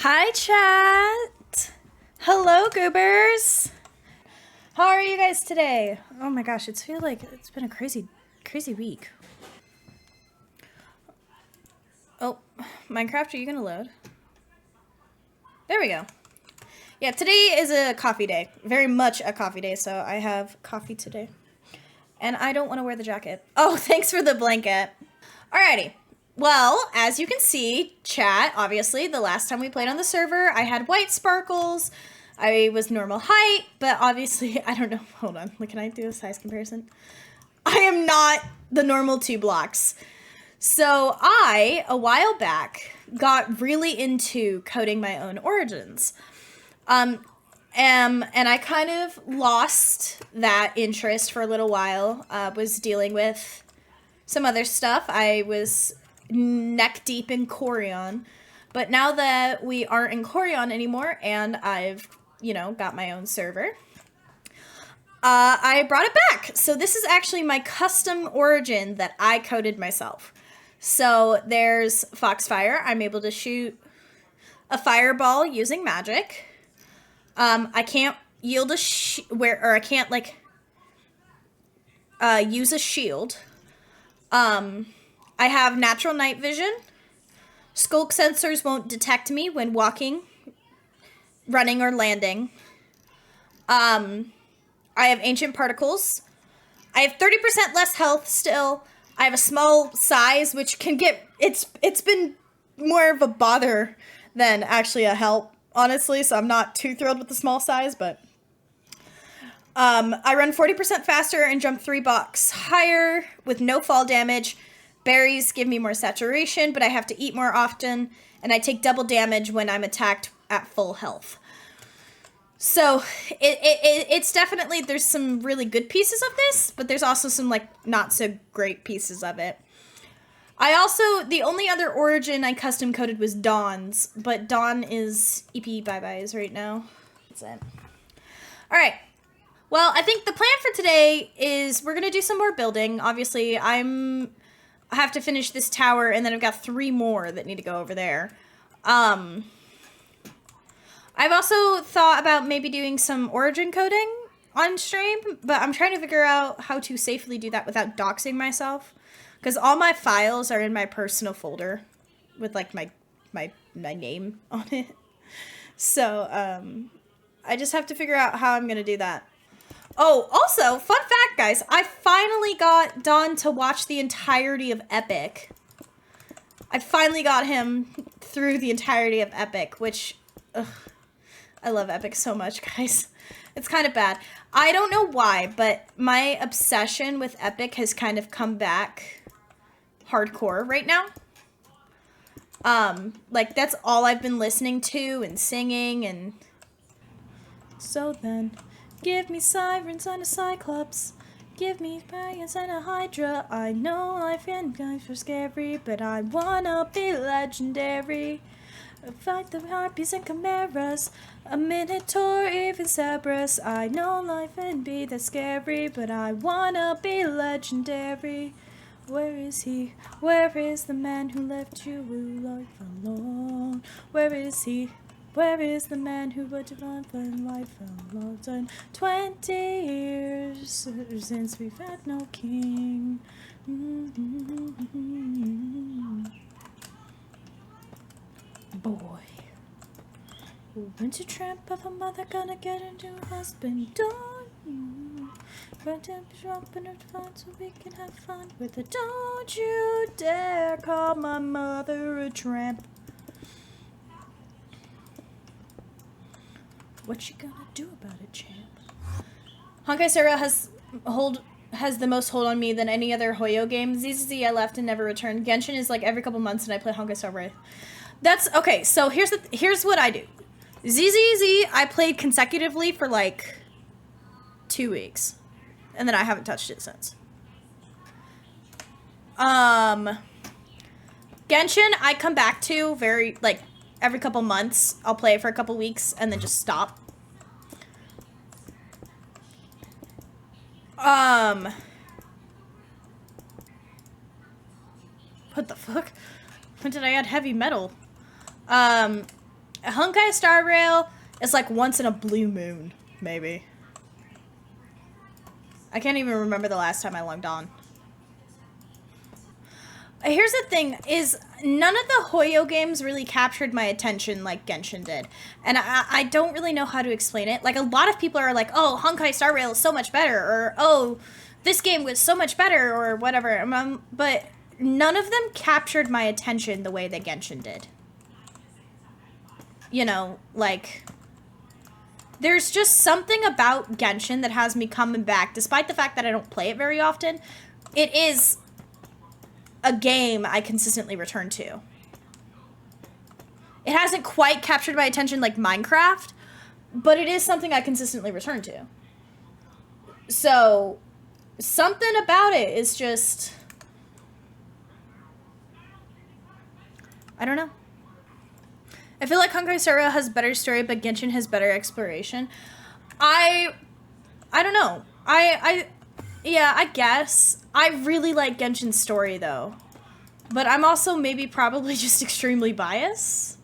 Hi, chat. Hello, goobers. How are you guys today? Oh my gosh, it's feel like it's been a crazy week. Oh, Minecraft, are you gonna load? There we go. Yeah, today is a coffee day. Very much a coffee day, so I have coffee today. And I don't want to wear the jacket. Oh, thanks for the blanket. Alrighty. Well, as you can see, chat, obviously, the last time we played on the server, I had white sparkles. I was normal height, but obviously, I don't know. Hold on. Can I do a size comparison? I am not the normal 2 blocks. So I, a while back, got really into coding my own origins. And I kind of lost that interest for a little while. Was dealing with some other stuff. I was neck deep in Corion. But now that we aren't in Corion anymore and I've, got my own server, I brought it back. So this is actually my custom origin that I coded myself. So there's Foxfire. I'm able to shoot a fireball using magic. I can't yield I can't use a shield. I have natural night vision. Skulk sensors won't detect me when walking, running, or landing. I have ancient particles. I have 30% less health still. I have a small size, which can get... It's been more of a bother than actually a help, honestly, so I'm not too thrilled with the small size, but... I run 40% faster and jump 3 blocks higher with no fall damage. Berries give me more saturation, but I have to eat more often, and I take double damage when I'm attacked at full health. So it's definitely, there's some really good pieces of this, but there's also some not so great pieces of it. The only other origin I custom coded was Dawn's, but Dawn is EP bye-byes right now. That's it. All right. Well, I think the plan for today is we're going to do some more building. Obviously, I have to finish this tower, and then I've got 3 more that need to go over there. I've also thought about maybe doing some origin coding on stream, but I'm trying to figure out how to safely do that without doxing myself. Because all my files are in my personal folder with, my name on it. So, I just have to figure out how I'm going to do that. Oh, also, fun fact, guys, I finally got Don to watch the entirety of Epic. I finally got him through the entirety of Epic, which, I love Epic so much, guys. It's kind of bad. I don't know why, but my obsession with Epic has kind of come back hardcore right now. That's all I've been listening to and singing, and... So then... Give me sirens and a cyclops. Give me dragons and a hydra. I know life and guys are scary, but I wanna be legendary. Fight the harpies and chimeras, a minotaur, even Cerberus. I know life and be that scary, but I wanna be legendary. Where is he? Where is the man who left you life alone? Where is he? Where is the man who would divine for life alone? 20 years since we've had no king. Boy, winter tramp of a mother gonna get into a husband. Don't run to drop in a fun so we can have fun with it. Don't you dare call my mother a tramp. What you gonna do about it, champ? Honkai Sora has the most hold on me than any other Hoyo game. ZZZ I left and never returned. Genshin is every couple months and I play Honkai Sora. That's okay. So here's what I do. ZZZ I played consecutively for 2 weeks, and then I haven't touched it since. Genshin I come back to every couple months. I'll play it for a couple weeks and then just stop. What the fuck? When did I add heavy metal? A Honkai Star Rail is like once in a blue moon, maybe. I can't even remember the last time I logged on. Here's the thing, is none of the Hoyo games really captured my attention like Genshin did. And I don't really know how to explain it. Like, a lot of people are like, oh, Honkai Star Rail is so much better, or, oh, this game was so much better, or whatever. But none of them captured my attention the way that Genshin did. You know, like, there's just something about Genshin that has me coming back, despite the fact that I don't play it very often. It is a game I consistently return to. It hasn't quite captured my attention like Minecraft, but it is something I consistently return to. So, something about it is just... I don't know. I feel like Honkai Star Rail has better story, but Genshin has better exploration. I don't know. Yeah, I guess. I really like Genshin's story, though. But I'm also maybe probably just extremely biased.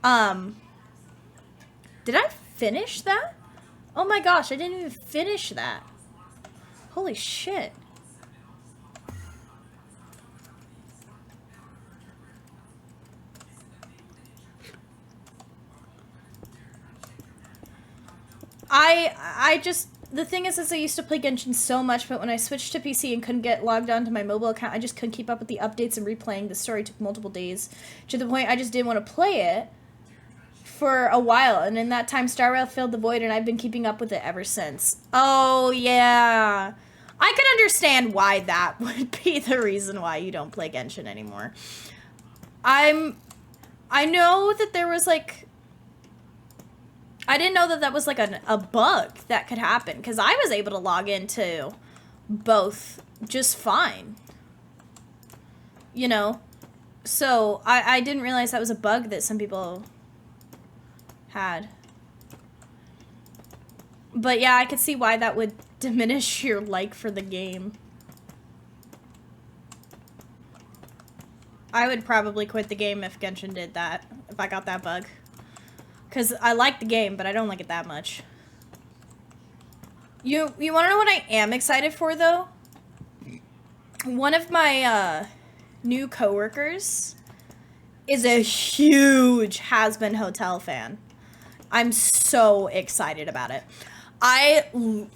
Did I finish that? Oh my gosh, I didn't even finish that. Holy shit. I just... The thing is I used to play Genshin so much, but when I switched to PC and couldn't get logged onto my mobile account, I just couldn't keep up with the updates, and replaying the story took multiple days, to the point I just didn't want to play it for a while, and in that time Star Rail filled the void, and I've been keeping up with it ever since. Oh, yeah. I can understand why that would be the reason why you don't play Genshin anymore. I know that there was, like... I didn't know that that was like a bug that could happen, because I was able to log into both just fine. You know? So, I didn't realize that was a bug that some people had. But yeah, I could see why that would diminish your like for the game. I would probably quit the game if Genshin did that, if I got that bug. Because I like the game, but I don't like it that much. You want to know what I am excited for, though? One of my new coworkers is a huge Has-Been Hotel fan. I'm so excited about it. Oh,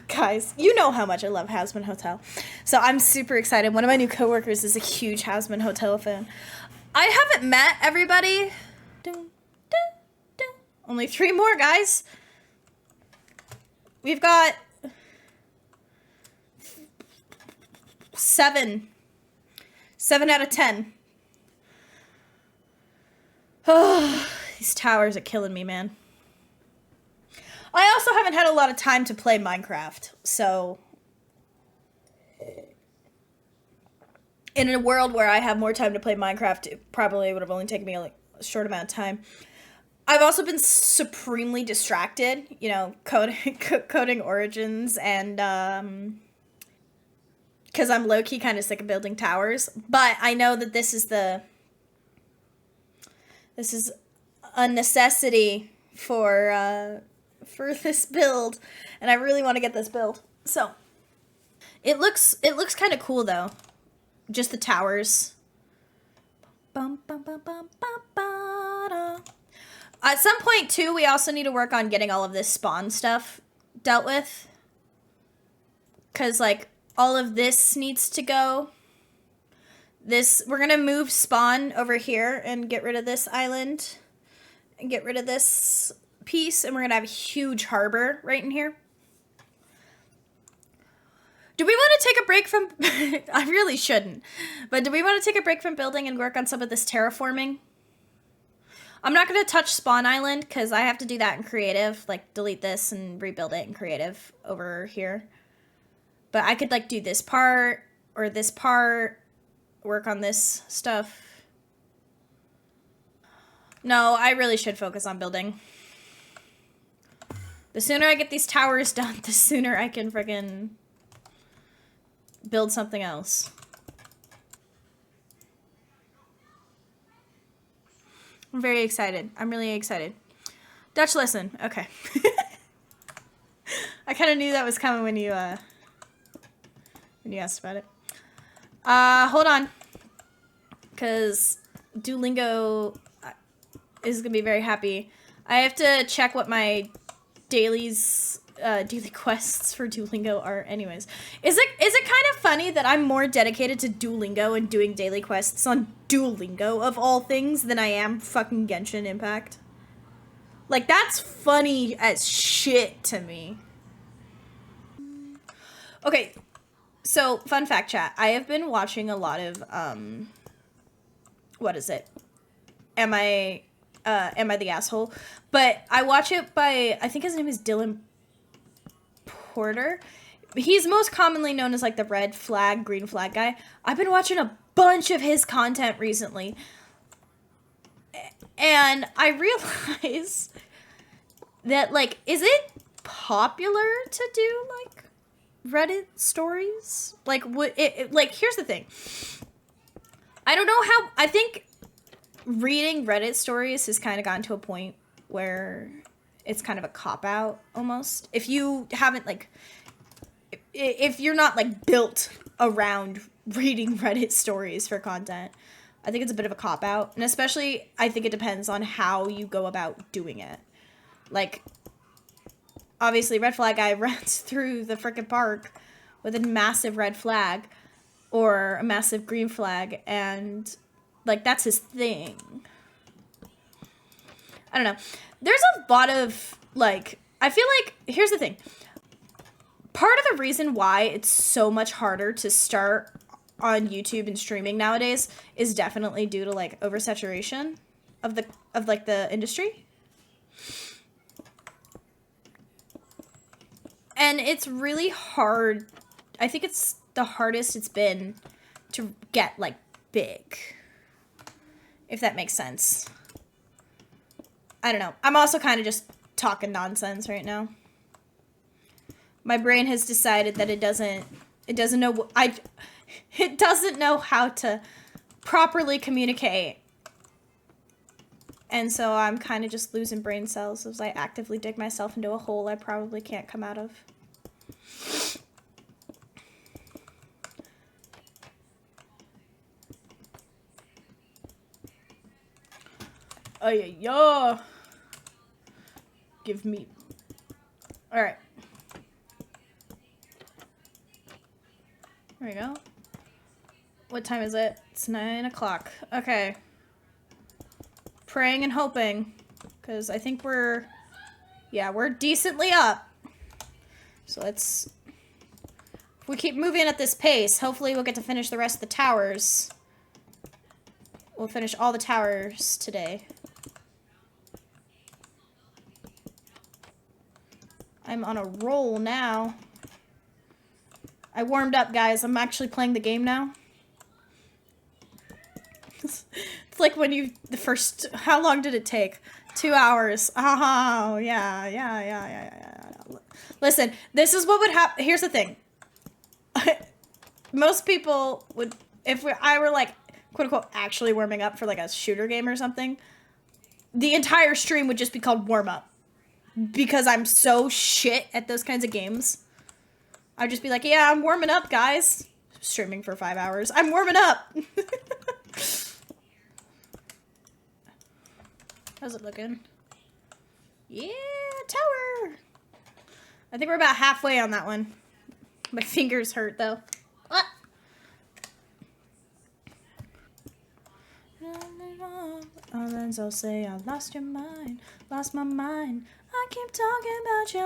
guys, you know how much I love Has-Been Hotel. So I'm super excited. One of my new coworkers is a huge Has-Been Hotel fan. I haven't met everybody. Only 3 more, guys. We've got 7. 7 out of 10. Oh, these towers are killing me, man. I also haven't had a lot of time to play Minecraft, so... In a world where I have more time to play Minecraft, it probably would have only taken me a short amount of time. I've also been supremely distracted, you know, coding Origins, and, because I'm low-key kind of sick of building towers, but I know that this is a necessity for this build, and I really want to get this build. So, it looks kind of cool, though. Just the towers. Bum, bum, bum, bum, bum, ba-da. At some point, too, we also need to work on getting all of this spawn stuff dealt with. Because, like, all of this needs to go. We're going to move spawn over here and get rid of this island. And get rid of this piece. And we're going to have a huge harbor right in here. Do we want to take a break from... I really shouldn't. But do we want to take a break from building and work on some of this terraforming? I'm not going to touch Spawn Island, because I have to do that in Creative. Like, delete this and rebuild it in Creative over here. But I could, like, do this part, or this part, work on this stuff. No, I really should focus on building. The sooner I get these towers done, the sooner I can friggin' build something else. I'm very excited. I'm really excited. Dutch lesson. Okay. I kind of knew that was coming when you asked about it. Hold on. Because Duolingo is going to be very happy. I have to check what my daily quests for Duolingo are anyways. Is it kind of funny that I'm more dedicated to Duolingo and doing daily quests on Duolingo of all things than I am fucking Genshin Impact? Like, that's funny as shit to me. Okay, so fun fact, chat. I have been watching a lot of what is it? Am I the Asshole? But I watch it by, I think his name is Dylan Porter. He's most commonly known as like the red flag, green flag guy. I've been watching a bunch of his content recently. And I realize that, like, is it popular to do, like, Reddit stories? Like, like, here's the thing. I don't know how, I think reading Reddit stories has kind of gotten to a point where it's kind of a cop-out, almost. If you haven't, like, if you're not, like, built around reading Reddit stories for content, I think it's a bit of a cop-out. And especially, I think it depends on how you go about doing it. Like, obviously, red flag guy runs through the frickin' park with a massive red flag or a massive green flag, and, like, that's his thing. I don't know. There's a lot of, like, I feel like, here's the thing. Part of the reason why it's so much harder to start on YouTube and streaming nowadays is definitely due to, like, oversaturation of the industry. And it's really hard. I think it's the hardest it's been to get, like, big. If that makes sense. I don't know. I'm also kind of just talking nonsense right now. My brain has decided that it doesn't know how to properly communicate. And so I'm kind of just losing brain cells as I actively dig myself into a hole I probably can't come out of. Oh yeah. Give me. All right. There we go. What time is it? It's 9 o'clock. Okay. Praying and hoping, because I think we're decently up. So if we keep moving at this pace, hopefully we'll get to finish the rest of the towers. We'll finish all the towers today. I'm on a roll now. I warmed up, guys. I'm actually playing the game now. It's like when how long did it take? 2 hours. Oh, yeah. Listen, this is what would happen. Here's the thing. Most people would, if I were, like, quote unquote, actually warming up for, like, a shooter game or something, the entire stream would just be called warm up. Because I'm so shit at those kinds of games. I'd just be like, yeah, I'm warming up, guys. Streaming for 5 hours. I'm warming up. How's it looking? Yeah, tower. I think we're about halfway on that one. My fingers hurt, though. Ah. Oh, then I'll say I lost your mind, lost my mind. I keep talking about you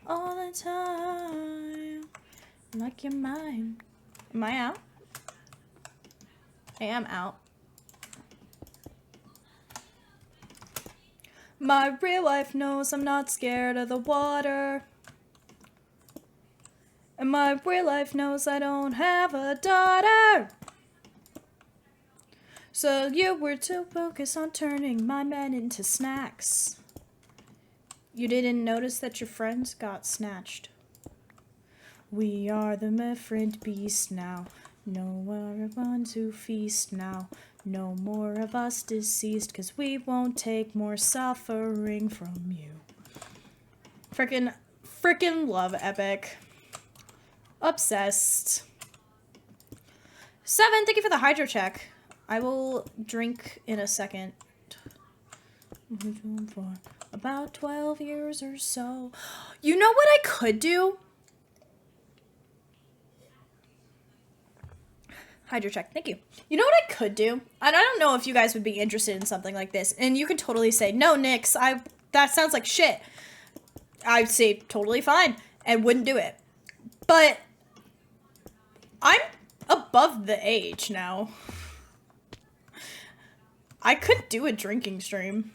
all the time, like you're mine. Am I out? I am out. My real life knows I'm not scared of the water. And my real life knows I don't have a daughter. So you were to focus on turning my men into snacks. You didn't notice that your friends got snatched. We are the different beast now. No one to feast now. No more of us deceased, 'cause we won't take more suffering from you. Frickin' love Epic. Obsessed. 7, thank you for the hydro check. I will drink in a second. For about 12 years or so. You know what I could do? Hydro check, thank you. You know what I could do? And I don't know if you guys would be interested in something like this. And you can totally say, no, Nix, that sounds like shit. I'd say totally fine and wouldn't do it. But I'm above the age now. I could do a drinking stream.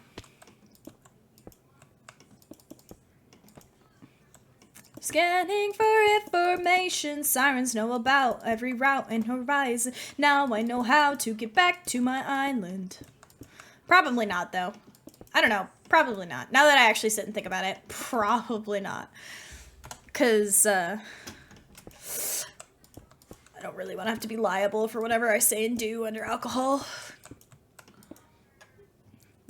Scanning for information, sirens know about every route and horizon. Now I know how to get back to my island. Probably not, though. I don't know. Probably not. Now that I actually sit and think about it, probably not. Because, I don't really want to have to be liable for whatever I say and do under alcohol.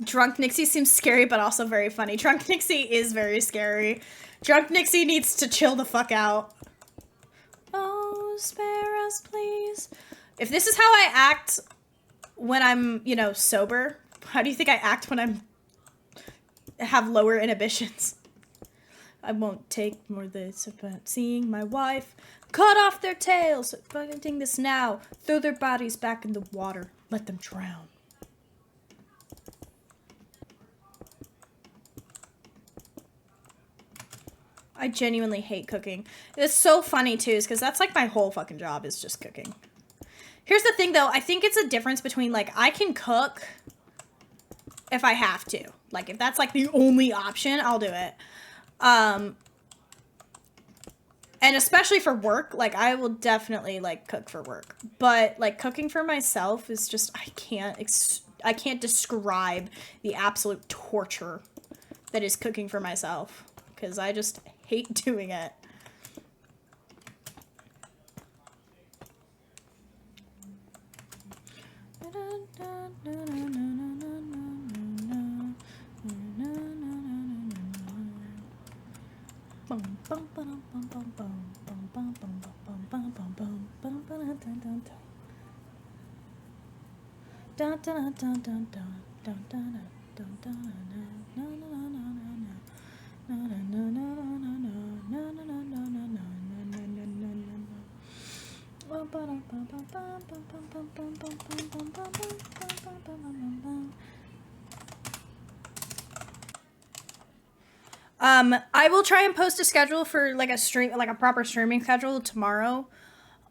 Drunk Nixxie seems scary, but also very funny. Drunk Nixxie is very scary. Drunk Nixxie needs to chill the fuck out. Oh, spare us, please. If this is how I act when I'm, you know, sober, how do you think I act when I'm have lower inhibitions? I won't take more this about seeing my wife cut off their tails. Fighting this now. Throw their bodies back in the water. Let them drown. I genuinely hate cooking. It's so funny, too, is because that's, like, my whole fucking job is just cooking. Here's the thing, though. I think it's a difference between, like, I can cook if I have to. Like, if that's, like, the only option, I'll do it. And especially for work, like, I will definitely, like, cook for work. But, like, cooking for myself is just, I can't describe the absolute torture that is cooking for myself. Because I just hate doing it. I will try and post a schedule for like a stream, like a proper streaming schedule tomorrow.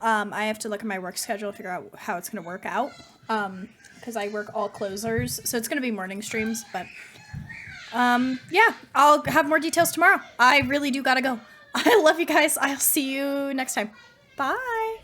I have to look at my work schedule, figure out how it's going to work out. Because I work all closers, so it's going to be morning streams, but yeah, I'll have more details tomorrow. I really do gotta go. I love you guys. I'll see you next time. Bye.